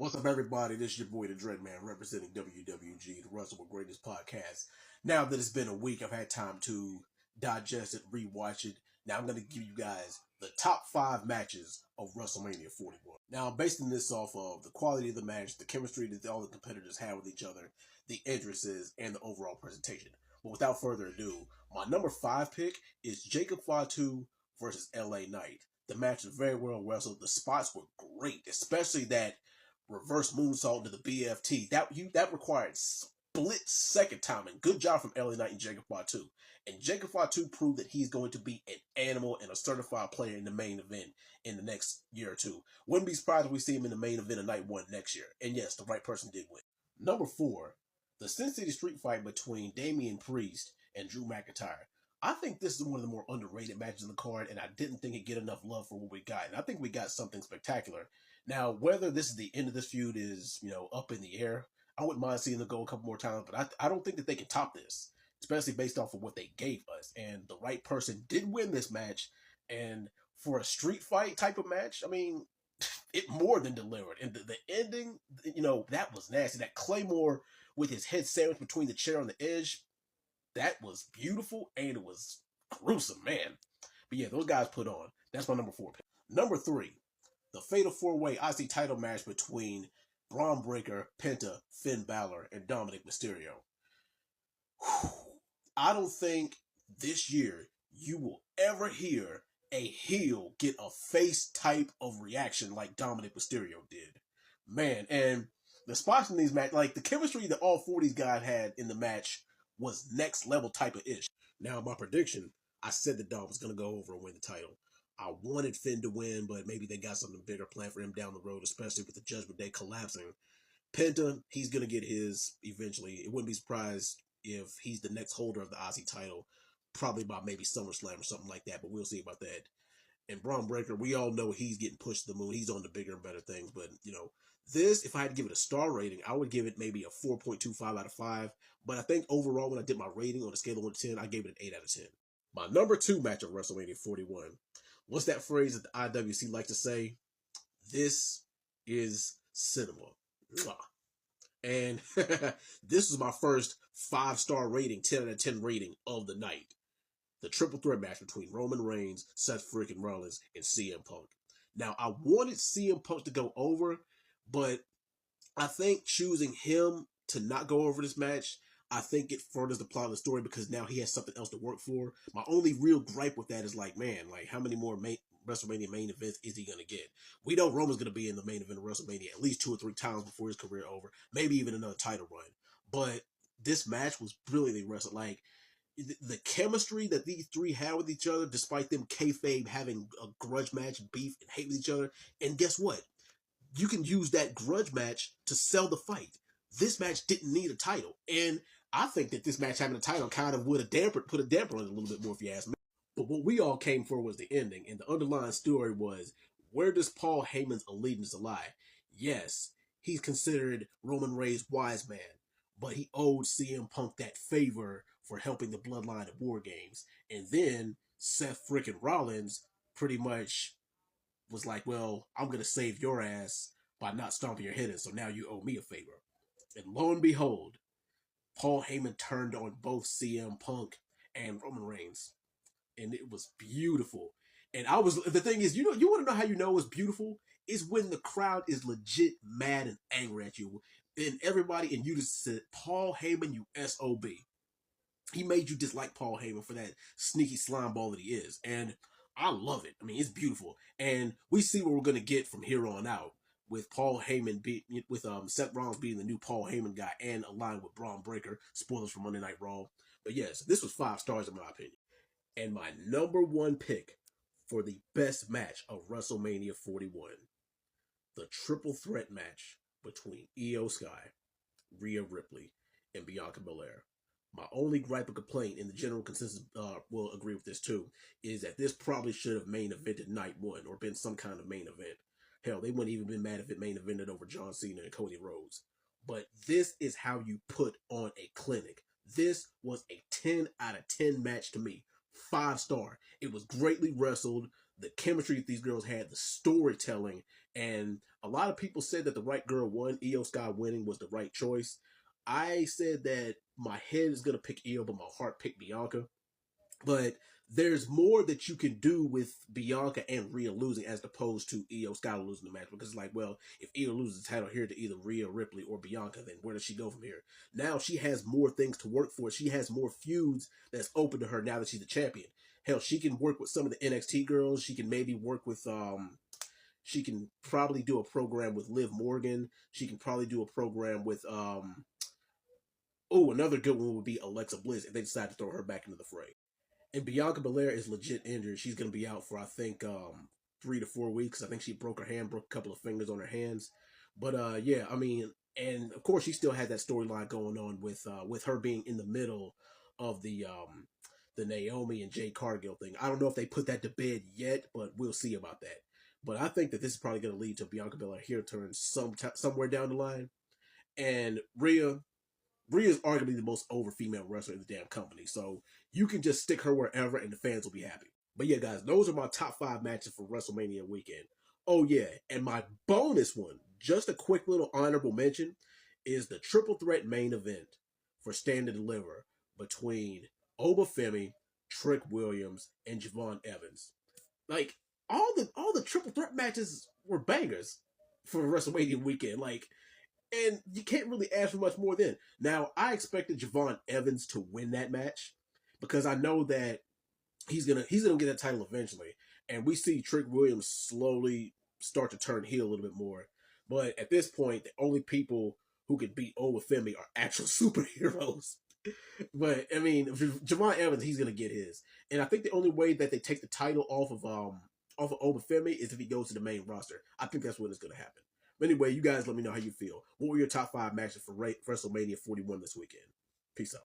What's up, everybody? This is your boy, the Dread Man, representing WWG, the Wrestle with Greatest podcast. Now that it's been a week, I've had time to digest it, rewatch it. Now I'm going to give you guys the top 5 matches of WrestleMania 41. Now, I'm basing this off of the quality of the match, the chemistry that all the competitors had with each other, the entrances, and the overall presentation. But without further ado, my number 5 pick is Jacob Fatu versus LA Knight. The match was very well wrestled. The spots were great, especially that reverse moonsault to the BFT. That required split second timing. Good job from LA Knight and Jacob Fatu. And Jacob Fatu proved that he's going to be an animal and a certified player in the main event in the next year or two. Wouldn't be surprised if we see him in the main event of night 1 next year. And yes, the right person did win. Number 4, the Sin City Street fight between Damian Priest and Drew McIntyre. I think this is one of the more underrated matches in the card, and I didn't think it'd get enough love for what we got. And I think we got something spectacular. Now, whether this is the end of this feud is, up in the air, I wouldn't mind seeing them go a couple more times, but I don't think that they can top this, especially based off of what they gave us. And the right person did win this match, and for a street fight type of match, I mean, it more than delivered. And the ending, that was nasty. That Claymore with his head sandwiched between the chair and the edge, that was beautiful, and it was gruesome, man. But yeah, those guys put on. That's my number 4 pick. Number 3, the Fatal 4-Way IC title match between Braun Breaker, Penta, Finn Balor, and Dominic Mysterio. Whew. I don't think this year you will ever hear a heel get a face type of reaction like Dominic Mysterio did. Man, and the spots in these matches, like the chemistry that all 4 of these guys had in the match was next level type of ish. Now, my prediction, I said that Dom was going to go over and win the title. I wanted Finn to win, but maybe they got something bigger planned for him down the road, especially with the Judgment Day collapsing. Penta, he's going to get his eventually. It wouldn't be surprised if he's the next holder of the Aussie title, probably by maybe SummerSlam or something like that, but we'll see about that. And Braun Breaker, we all know he's getting pushed to the moon. He's on the bigger and better things, but, this, if I had to give it a star rating, I would give it maybe a 4.25 out of 5. But I think overall, when I did my rating on a scale of 1 to 10, I gave it an 8 out of 10. My number 2 match of WrestleMania 41. What's that phrase that the IWC like to say? This is cinema. Mwah. And this was my first 5-star rating, 10 out of 10 rating of the night. The triple threat match between Roman Reigns, Seth freaking Rollins, and CM Punk. Now, I wanted CM Punk to go over, but I think choosing him to not go over this match, I think it furthers the plot of the story because now he has something else to work for. My only real gripe with that is how many more WrestleMania main events is he going to get? We know Roman's going to be in the main event of WrestleMania at least 2 or 3 times before his career over, maybe even another title run. But this match was brilliantly wrestled. Like, the chemistry that these 3 had with each other, despite them kayfabe having a grudge match, beef, and hate with each other. And guess what? You can use that grudge match to sell the fight. This match didn't need a title. And I think that this match having a title kind of would have put a damper on it a little bit more if you ask me. But what we all came for was the ending. And the underlying story was, where does Paul Heyman's allegiance lie? Yes, he's considered Roman Reigns' wise man, but he owed CM Punk that favor for helping the bloodline at War Games. And then Seth freaking Rollins pretty much was like, well, I'm going to save your ass by not stomping your head in, so now you owe me a favor. And lo and behold, Paul Heyman turned on both CM Punk and Roman Reigns. And it was beautiful. And the thing is, you want to know how you know it's beautiful? Is when the crowd is legit mad and angry at you. And everybody, and you just said, Paul Heyman, you SOB. He made you dislike Paul Heyman for that sneaky slime ball that he is. And I love it. I mean, it's beautiful. And we see what we're going to get from here on out with Paul Heyman, with Seth Rollins being the new Paul Heyman guy and aligned with Braun Breaker. Spoilers for Monday Night Raw. But yes, this was 5 stars in my opinion. And my number 1 pick for the best match of WrestleMania 41. The triple threat match between Io Sky, Rhea Ripley, and Bianca Belair. My only gripe or complaint, and the general consensus will agree with this too, is that this probably should have main evented night 1 or been some kind of main event. Hell, they wouldn't even been mad if it main evented over John Cena and Cody Rhodes. But this is how you put on a clinic. This was a 10 out of 10 match to me. 5-star. It was greatly wrestled. The chemistry that these girls had, the storytelling, and A lot of people said that the right girl won. Io Sky winning was the right choice. I said that my head is gonna pick Io, but my heart picked Bianca. But there's more that you can do with Bianca and Rhea losing as opposed to Io Sky losing the match. Because it's like, well, if Io loses the title here to either Rhea Ripley or Bianca, then where does she go from here? Now she has more things to work for. She has more feuds that's open to her now that she's the champion. Hell, she can work with some of the NXT girls. She can maybe work with she can probably do a program with Liv Morgan. She can probably do a program with oh, another good one would be Alexa Bliss if they decide to throw her back into the fray. And Bianca Belair is legit injured. She's going to be out for, I think, 3 to 4 weeks. I think she broke her hand, broke a couple of fingers on her hands. But yeah, I mean, and of course she still had that storyline going on with her being in the middle of the Naomi and Jade Cargill thing. I don't know if they put that to bed yet, but we'll see about that. But I think that this is probably going to lead to Bianca Belair heel turn somewhere down the line. And Rhea is arguably the most over female wrestler in the damn company. So you can just stick her wherever and the fans will be happy. But yeah, guys, those are my top 5 matches for WrestleMania weekend. Oh yeah, and my bonus one, just a quick little honorable mention, is the triple threat main event for Stand and Deliver between Oba Femi, Trick Williams, and Javon Evans. Like all the triple threat matches were bangers for WrestleMania weekend. Like, and you can't really ask for much more then. Now, I expected Javon Evans to win that match because I know that he's gonna get that title eventually. And we see Trick Williams slowly start to turn heel a little bit more. But at this point, the only people who could beat Ola Femi are actual superheroes. But I mean, Javon Evans, he's gonna get his. And I think the only way that they take the title off of Oba Femi is if he goes to the main roster. I think that's when it's gonna happen. But anyway, you guys let me know how you feel. What were your top 5 matches for WrestleMania 41 this weekend? Peace out.